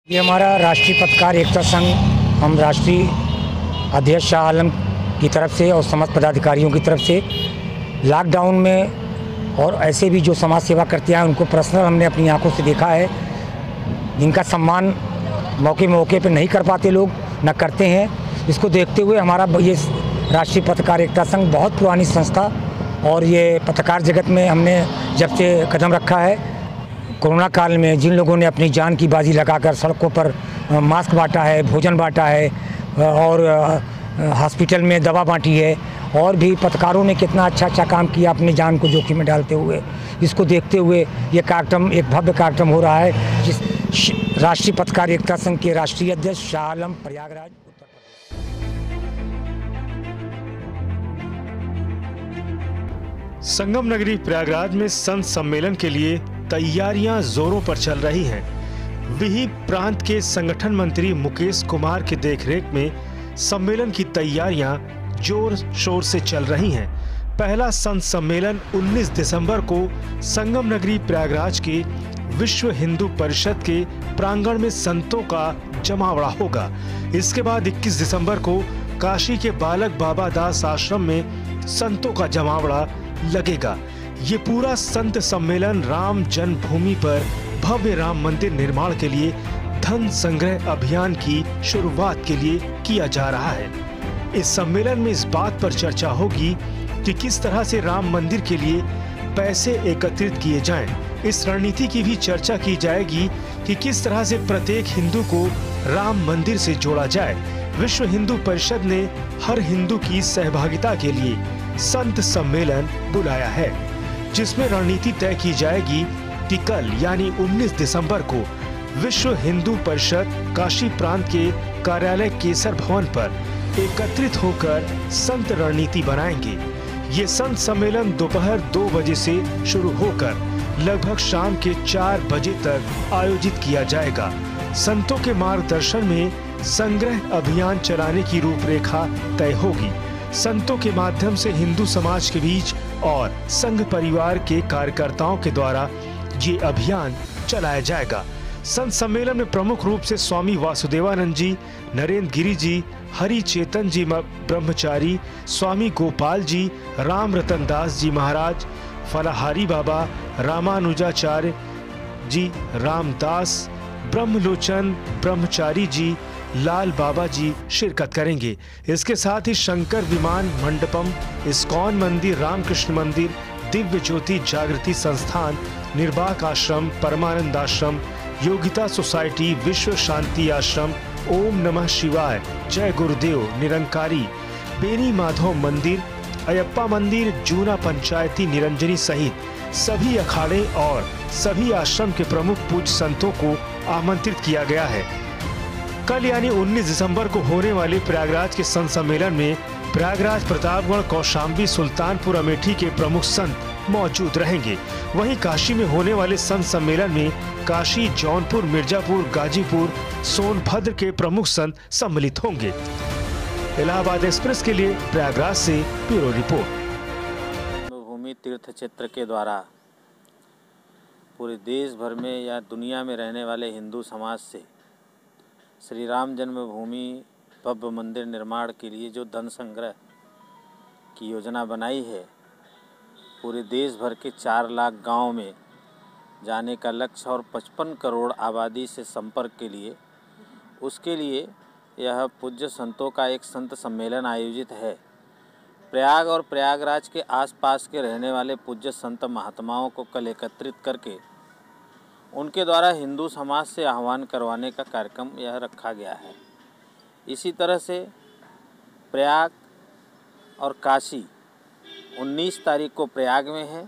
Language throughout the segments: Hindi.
ये हमारा राष्ट्रीय पत्रकार एकता संघ, हम राष्ट्रीय अध्यक्ष शाह आलम की तरफ से और समस्त पदाधिकारियों की तरफ से लॉकडाउन में और ऐसे भी जो समाज सेवा करते हैं उनको पर्सनल हमने अपनी आंखों से देखा है, जिनका सम्मान मौके पे नहीं कर पाते लोग, न करते हैं। इसको देखते हुए हमारा ये राष्ट्रीय पत्रकार एकता संघ बहुत पुरानी संस्था और ये पत्रकार जगत में हमने जब से कदम रखा है, कोरोना काल में जिन लोगों ने अपनी जान की बाजी लगाकर सड़कों पर मास्क बांटा है, भोजन बांटा है और हॉस्पिटल में दवा बांटी है, और भी पत्रकारों ने कितना अच्छा काम किया अपनी जान को जोखिम में डालते हुए। इसको देखते हुए ये कार्यक्रम एक भव्य कार्यक्रम हो रहा है, जिस राष्ट्रीय पत्रकार एकता संघ के राष्ट्रीय अध्यक्ष शाह आलम, प्रयागराज, उत्तर प्रदेश। संगम नगरी प्रयागराज में संत सम्मेलन के लिए तैयारियां जोरों पर चल रही हैं। विहिप प्रांत के संगठन मंत्री मुकेश कुमार की देखरेख में सम्मेलन की तैयारियां जोर शोर से चल रही हैं। पहला संत सम्मेलन 19 दिसंबर को संगम नगरी प्रयागराज के विश्व हिंदू परिषद के प्रांगण में संतों का जमावड़ा होगा। इसके बाद 21 दिसंबर को काशी के बालक बाबा दास आश्रम में संतों का जमावड़ा लगेगा। ये पूरा संत सम्मेलन राम जन्मभूमि पर भव्य राम मंदिर निर्माण के लिए धन संग्रह अभियान की शुरुआत के लिए किया जा रहा है। इस सम्मेलन में इस बात पर चर्चा होगी कि किस तरह से राम मंदिर के लिए पैसे एकत्रित किए जाएं। इस रणनीति की भी चर्चा की जाएगी कि किस तरह से प्रत्येक हिंदू को राम मंदिर से जोड़ा जाए। विश्व हिंदू परिषद ने हर हिंदू की सहभागिता के लिए संत सम्मेलन बुलाया है, जिसमें रणनीति तय की जाएगी कि कल यानी 19 दिसंबर को विश्व हिंदू परिषद काशी प्रांत के कार्यालय केसर भवन पर एकत्रित होकर संत रणनीति बनाएंगे। ये संत सम्मेलन दोपहर 2 बजे से शुरू होकर लगभग शाम के 4 बजे तक आयोजित किया जाएगा। संतों के मार्गदर्शन में संग्रह अभियान चलाने की रूपरेखा तय होगी। संतों के माध्यम से हिंदू समाज के बीच और संघ परिवार के कार्यकर्ताओं के द्वारा ये अभियान चलाया जाएगा। संत सम्मेलन में प्रमुख रूप से स्वामी वासुदेवानंद जी, नरेंद्र गिरी जी, हरि चेतन जी ब्रह्मचारी, स्वामी गोपाल जी, राम रतन दास जी महाराज, फलाहारी बाबा, रामानुजाचार्य जी, रामदास, ब्रह्मलोचन ब्रह्मचारी जी, लाल बाबा जी शिरकत करेंगे। इसके साथ ही शंकर विमान मंडपम, इस्कॉन मंदिर, रामकृष्ण मंदिर, दिव्य ज्योति जागृति संस्थान, निर्वाक आश्रम, परमानंद आश्रम, योगिता सोसाइटी, विश्व शांति आश्रम, ओम नमः शिवाय, जय गुरुदेव, निरंकारी, बेनी माधव मंदिर, अयप्पा मंदिर, जूना पंचायती निरंजनी सहित सभी अखाड़े और सभी आश्रम के प्रमुख पूज्य संतों को आमंत्रित किया गया है। कल यानी 19 दिसंबर को होने वाले प्रयागराज के संत सम्मेलन में प्रयागराज, प्रतापगढ़, कौशाम्बी, सुल्तानपुर अमेठी के प्रमुख संत मौजूद रहेंगे। वहीं काशी में होने वाले संत सम्मेलन में काशी, जौनपुर, मिर्जापुर, गाजीपुर, सोनभद्र के प्रमुख संत सम्मिलित होंगे। इलाहाबाद एक्सप्रेस के लिए प्रयागराज से ब्यूरो रिपोर्ट। भूमि तीर्थ क्षेत्र के द्वारा पूरे देश भर में या दुनिया में रहने वाले हिंदू समाज से श्री राम जन्मभूमि भव्य मंदिर निर्माण के लिए जो धन संग्रह की योजना बनाई है, पूरे देश भर के 4 लाख गांव में जाने का लक्ष्य और 55 करोड़ आबादी से संपर्क के लिए, उसके लिए यह पूज्य संतों का एक संत सम्मेलन आयोजित है। प्रयाग और प्रयागराज के आसपास के रहने वाले पूज्य संत महात्माओं को कल एकत्रित करके उनके द्वारा हिंदू समाज से आह्वान करवाने का कार्यक्रम यह रखा गया है। इसी तरह से प्रयाग और काशी 19 तारीख को प्रयाग में है,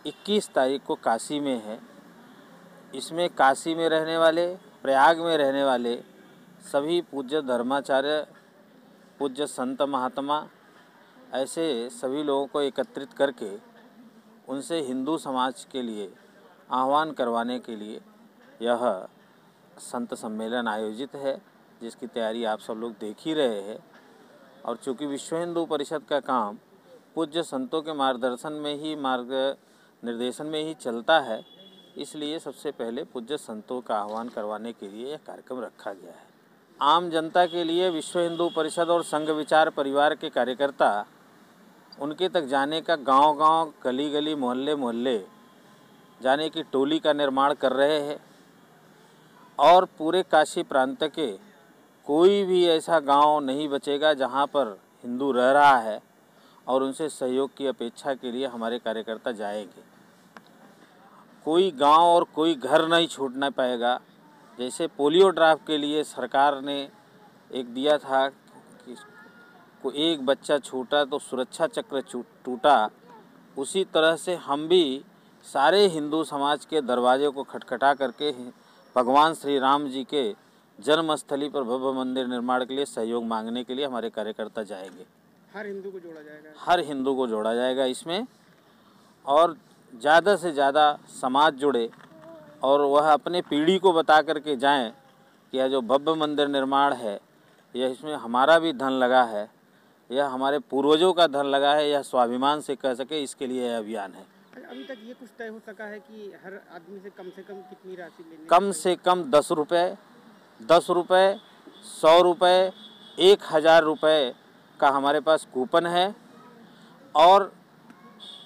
21 तारीख को काशी में है। इसमें काशी में रहने वाले, प्रयाग में रहने वाले सभी पूज्य धर्माचार्य, पूज्य संत महात्मा, ऐसे सभी लोगों को एकत्रित करके उनसे हिंदू समाज के लिए आह्वान करवाने के लिए यह संत सम्मेलन आयोजित है, जिसकी तैयारी आप सब लोग देख ही रहे हैं। और चूँकि विश्व हिंदू परिषद का काम पूज्य संतों के मार्ग निर्देशन में ही चलता है, इसलिए सबसे पहले पूज्य संतों का आह्वान करवाने के लिए यह कार्यक्रम रखा गया है। आम जनता के लिए विश्व हिंदू परिषद और संघ विचार परिवार के कार्यकर्ता उनके तक जाने का गांव-गांव, गली-गली, मोहल्ले-मोहल्ले जाने की टोली का निर्माण कर रहे हैं और पूरे काशी प्रांत के कोई भी ऐसा गांव नहीं बचेगा जहां पर हिंदू रह रहा है और उनसे सहयोग की अपेक्षा के लिए हमारे कार्यकर्ता जाएंगे। कोई गांव और कोई घर नहीं छूटना पाएगा। जैसे पोलियो ड्राफ्ट के लिए सरकार ने एक दिया था कि को एक बच्चा छूटा तो सुरक्षा चक्र टूटा, उसी तरह से हम भी सारे हिंदू समाज के दरवाजे को खटखटा करके भगवान श्री राम जी के जन्मस्थली पर भव्य मंदिर निर्माण के लिए सहयोग मांगने के लिए हमारे कार्यकर्ता जाएंगे। हर हिंदू को जोड़ा जाएगा। हर हिंदू को जोड़ा जाएगा इसमें, और ज़्यादा से ज़्यादा समाज जुड़े और वह अपने पीढ़ी को बता करके जाएं कि यह जो भव्य मंदिर निर्माण है, यह इसमें हमारा भी धन लगा है, यह हमारे पूर्वजों का धन लगा है, यह स्वाभिमान से कह सके, इसके लिए यह अभियान है। अभी तक ये कुछ तय हो सका है कि हर आदमी से कम कितनी राशि लेनी? कम से कम 10 रुपये, 100 रुपये, 1000 रुपये का हमारे पास कूपन है और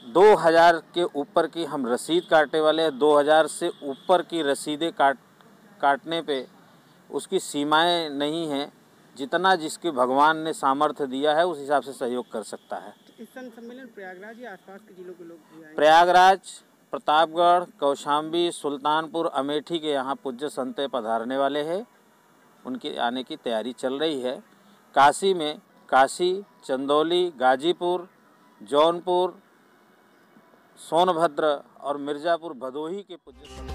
2000 के ऊपर की हम रसीद काटने वाले हैं। 2000 से ऊपर की रसीदें काटने पे उसकी सीमाएं नहीं हैं। जितना जिसके भगवान ने सामर्थ्य दिया है उस हिसाब से सहयोग कर सकता है। इस सम्मेलन प्रयागराज या आसपास के जिलों के लोग भी आएंगे? प्रयागराज, प्रतापगढ़, कौशाम्बी, सुल्तानपुर, अमेठी के यहाँ पूज्य संत पधारने वाले हैं। उनके आने की तैयारी चल रही है। काशी में काशी, चंदौली, गाजीपुर, जौनपुर, सोनभद्र और मिर्ज़ापुर, भदोही के पूज्य